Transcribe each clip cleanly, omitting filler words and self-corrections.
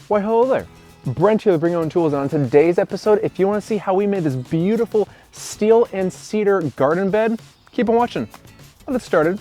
Why hello there, Brent here with Bring Your Own Tools, and on today's episode, if you want to see how we made this beautiful steel and cedar garden bed, keep on watching. Let's get started.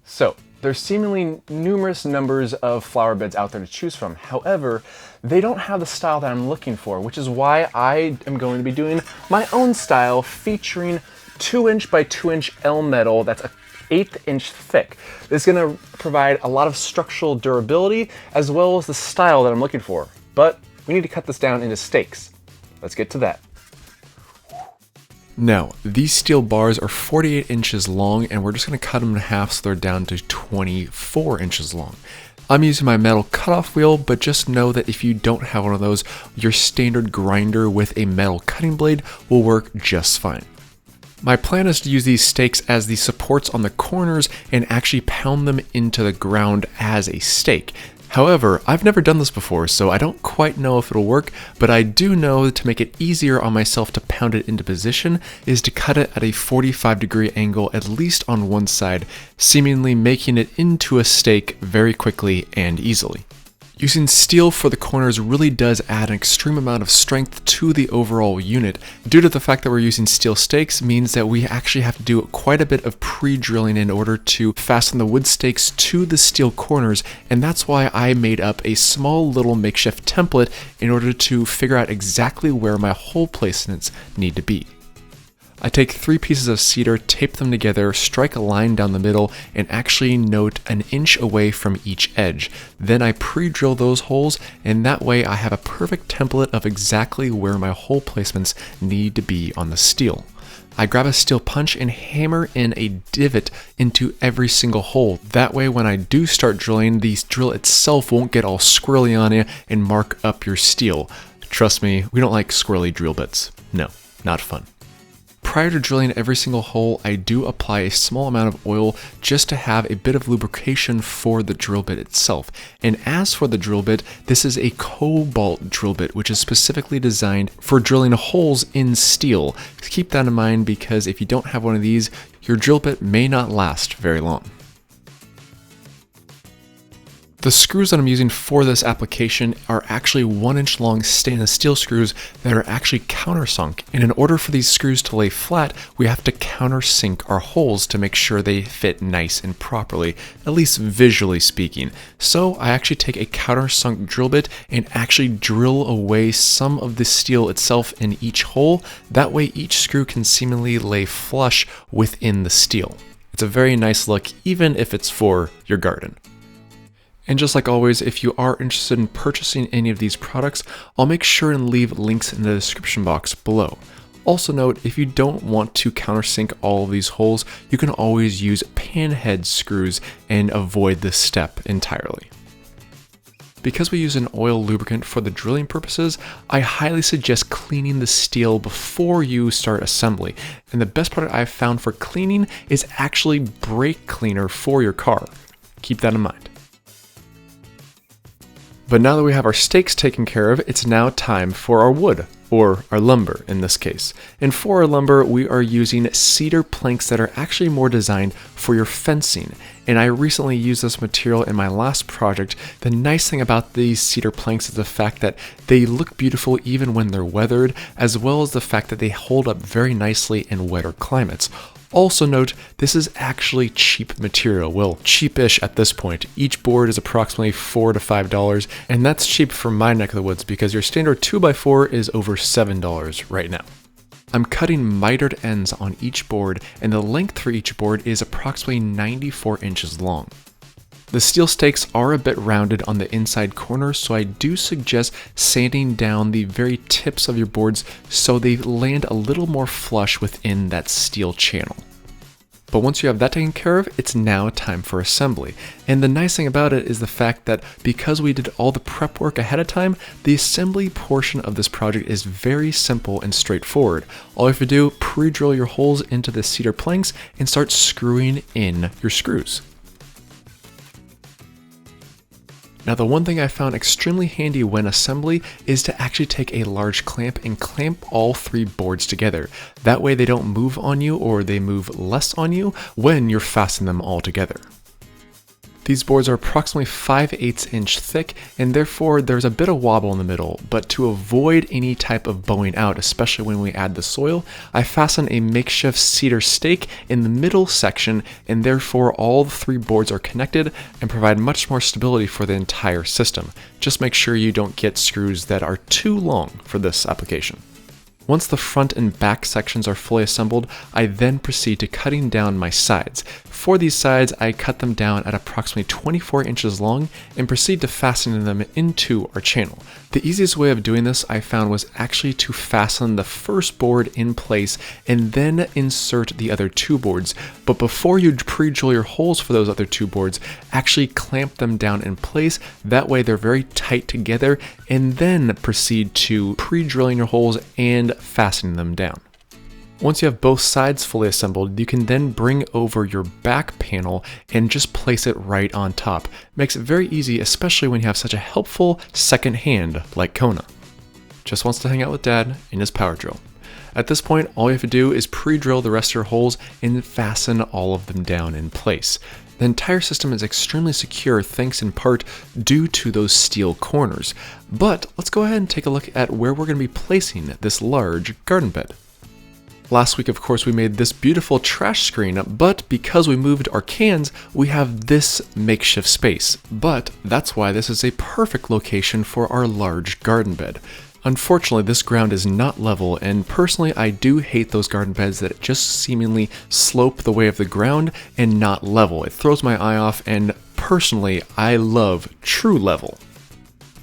So, there's seemingly numerous numbers of flower beds out there to choose from. However, they don't have the style that I'm looking for, which is why I am going to be doing my own style featuring 2" by 2" L metal that's 1/8 inch thick. This is going to provide a lot of structural durability as well as the style that I'm looking for. But we need to cut this down into stakes. Let's get to that. Now, these steel bars are 48 inches long, and we're just going to cut them in half so they're down to 24 inches long. I'm using my metal cutoff wheel, but just know that if you don't have one of those, your standard grinder with a metal cutting blade will work just fine. My plan is to use these stakes as the supports on the corners and actually pound them into the ground as a stake. However, I've never done this before, so I don't quite know if it'll work, but I do know that to make it easier on myself to pound it into position is to cut it at a 45-degree angle at least on one side, seemingly making it into a stake very quickly and easily. Using steel for the corners really does add an extreme amount of strength to the overall unit. Due to the fact that we're using steel stakes means that we actually have to do quite a bit of pre-drilling in order to fasten the wood stakes to the steel corners, and that's why I made up a small little makeshift template in order to figure out exactly where my hole placements need to be. I take 3 pieces of cedar, tape them together, strike a line down the middle, and actually note 1 inch away from each edge. Then I pre-drill those holes, and that way I have a perfect template of exactly where my hole placements need to be on the steel. I grab a steel punch and hammer in a divot into every single hole. That way when I do start drilling, the drill itself won't get all squirrely on you and mark up your steel. Trust me, we don't like squirrely drill bits. No, not fun. Prior to drilling every single hole, I do apply a small amount of oil just to have a bit of lubrication for the drill bit itself. And as for the drill bit, this is a cobalt drill bit, which is specifically designed for drilling holes in steel. Keep that in mind because if you don't have one of these, your drill bit may not last very long. The screws that I'm using for this application are actually 1 inch long stainless steel screws that are actually countersunk. And in order for these screws to lay flat, we have to countersink our holes to make sure they fit nice and properly, at least visually speaking. So I actually take a countersunk drill bit and actually drill away some of the steel itself in each hole. That way each screw can seemingly lay flush within the steel. It's a very nice look, even if it's for your garden. And just like always, if you are interested in purchasing any of these products, I'll make sure and leave links in the description box below. Also note, if you don't want to countersink all of these holes, you can always use panhead screws and avoid this step entirely. Because we use an oil lubricant for the drilling purposes, I highly suggest cleaning the steel before you start assembly. And the best product I've found for cleaning is actually brake cleaner for your car. Keep that in mind. But now that we have our stakes taken care of, it's now time for our wood, or our lumber in this case. And for our lumber, we are using cedar planks that are actually more designed for your fencing. And I recently used this material in my last project. The nice thing about these cedar planks is the fact that they look beautiful even when they're weathered, as well as the fact that they hold up very nicely in wetter climates. Also note, this is actually cheap material, well, cheapish at this point. Each board is approximately $4 to $5, and that's cheap for my neck of the woods because your standard 2x4 is over $7 right now. I'm cutting mitered ends on each board, and the length for each board is approximately 94 inches long. The steel stakes are a bit rounded on the inside corners, so I do suggest sanding down the very tips of your boards so they land a little more flush within that steel channel. But once you have that taken care of, it's now time for assembly. And the nice thing about it is the fact that because we did all the prep work ahead of time, the assembly portion of this project is very simple and straightforward. All you have to do, pre-drill your holes into the cedar planks and start screwing in your screws. Now the one thing I found extremely handy when assembly is to actually take a large clamp and clamp all 3 boards together. That way they don't move on you, or they move less on you when you're fastening them all together. These boards are approximately 5/8 inch thick, and therefore there's a bit of wobble in the middle, but to avoid any type of bowing out, especially when we add the soil, I fasten a makeshift cedar stake in the middle section, and therefore all the 3 boards are connected and provide much more stability for the entire system. Just make sure you don't get screws that are too long for this application. Once the front and back sections are fully assembled, I then proceed to cutting down my sides. For these sides, I cut them down at approximately 24 inches long and proceed to fastening them into our channel. The easiest way of doing this I found was actually to fasten the first board in place and then insert the other 2 boards. But before you pre-drill your holes for those other 2 boards, actually clamp them down in place. That way they're very tight together, and then proceed to pre-drilling your holes and fastening them down. Once you have both sides fully assembled, you can then bring over your back panel and just place it right on top. Makes it very easy, especially when you have such a helpful second hand like Kona. Just wants to hang out with Dad in his power drill. At this point, all you have to do is pre-drill the rest of your holes and fasten all of them down in place. The entire system is extremely secure thanks in part due to those steel corners. But let's go ahead and take a look at where we're going to be placing this large garden bed. Last week, of course, we made this beautiful trash screen, but because we moved our cans, we have this makeshift space. But that's why this is a perfect location for our large garden bed. Unfortunately, this ground is not level, and personally I do hate those garden beds that just seemingly slope the way of the ground and not level. It throws my eye off, and personally I love true level.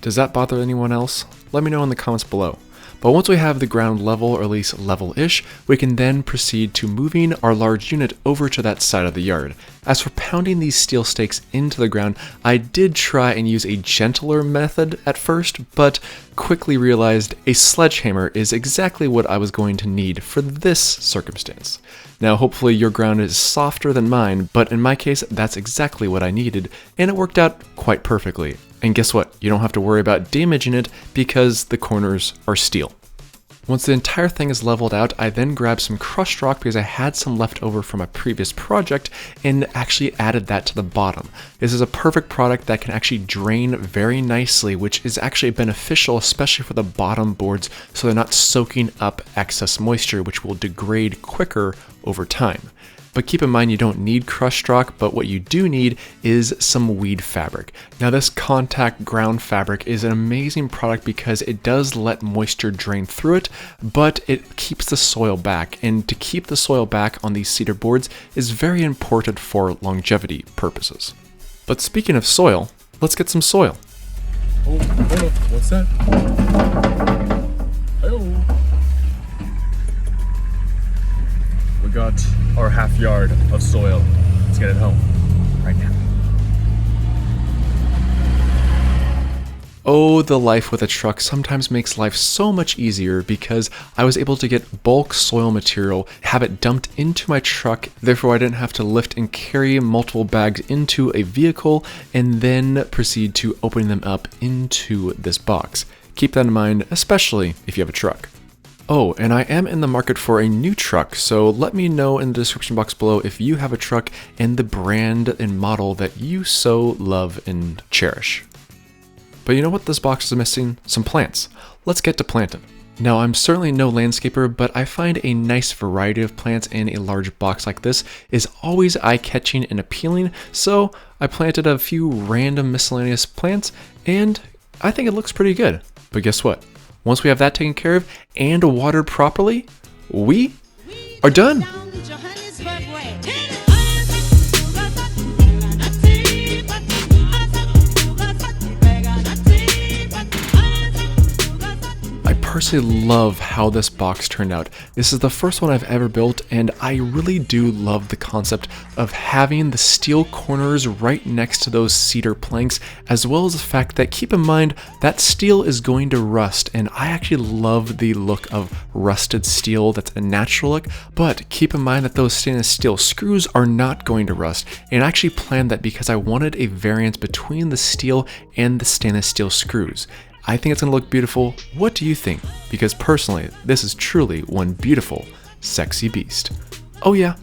Does that bother anyone else? Let me know in the comments below. But once we have the ground level, or at least level-ish, we can then proceed to moving our large unit over to that side of the yard. As for pounding these steel stakes into the ground, I did try and use a gentler method at first, but quickly realized a sledgehammer is exactly what I was going to need for this circumstance. Now hopefully your ground is softer than mine, but in my case that's exactly what I needed, and it worked out quite perfectly. And guess what? You don't have to worry about damaging it because the corners are steel. Once the entire thing is leveled out, I then grabbed some crushed rock because I had some left over from a previous project and actually added that to the bottom. This is a perfect product that can actually drain very nicely, which is actually beneficial, especially for the bottom boards, so they're not soaking up excess moisture, which will degrade quicker over time. But keep in mind you don't need crushed rock, but what you do need is some weed fabric. Now this contact ground fabric is an amazing product because it does let moisture drain through it, but it keeps the soil back. And to keep the soil back on these cedar boards is very important for longevity purposes. But speaking of soil, let's get some soil. Oh, what's that? Hello. We got our half yard of soil. Let's get it home right now. Oh, the life with a truck sometimes makes life so much easier because I was able to get bulk soil material, have it dumped into my truck, therefore I didn't have to lift and carry multiple bags into a vehicle and then proceed to opening them up into this box. Keep that in mind, especially if you have a truck. Oh, and I am in the market for a new truck, so let me know in the description box below if you have a truck and the brand and model that you so love and cherish. But you know what this box is missing? Some plants. Let's get to planting. Now, I'm certainly no landscaper, but I find a nice variety of plants in a large box like this is always eye-catching and appealing, so I planted a few random miscellaneous plants, and I think it looks pretty good. But guess what? Once we have that taken care of and watered properly, we are done. I personally love how this box turned out. This is the first one I've ever built, and I really do love the concept of having the steel corners right next to those cedar planks, as well as the fact that, keep in mind, that steel is going to rust, and I actually love the look of rusted steel. That's a natural look, but keep in mind that those stainless steel screws are not going to rust, and I actually planned that because I wanted a variance between the steel and the stainless steel screws. I think it's going to look beautiful. What do you think? Because personally, this is truly one beautiful, sexy beast. Oh yeah,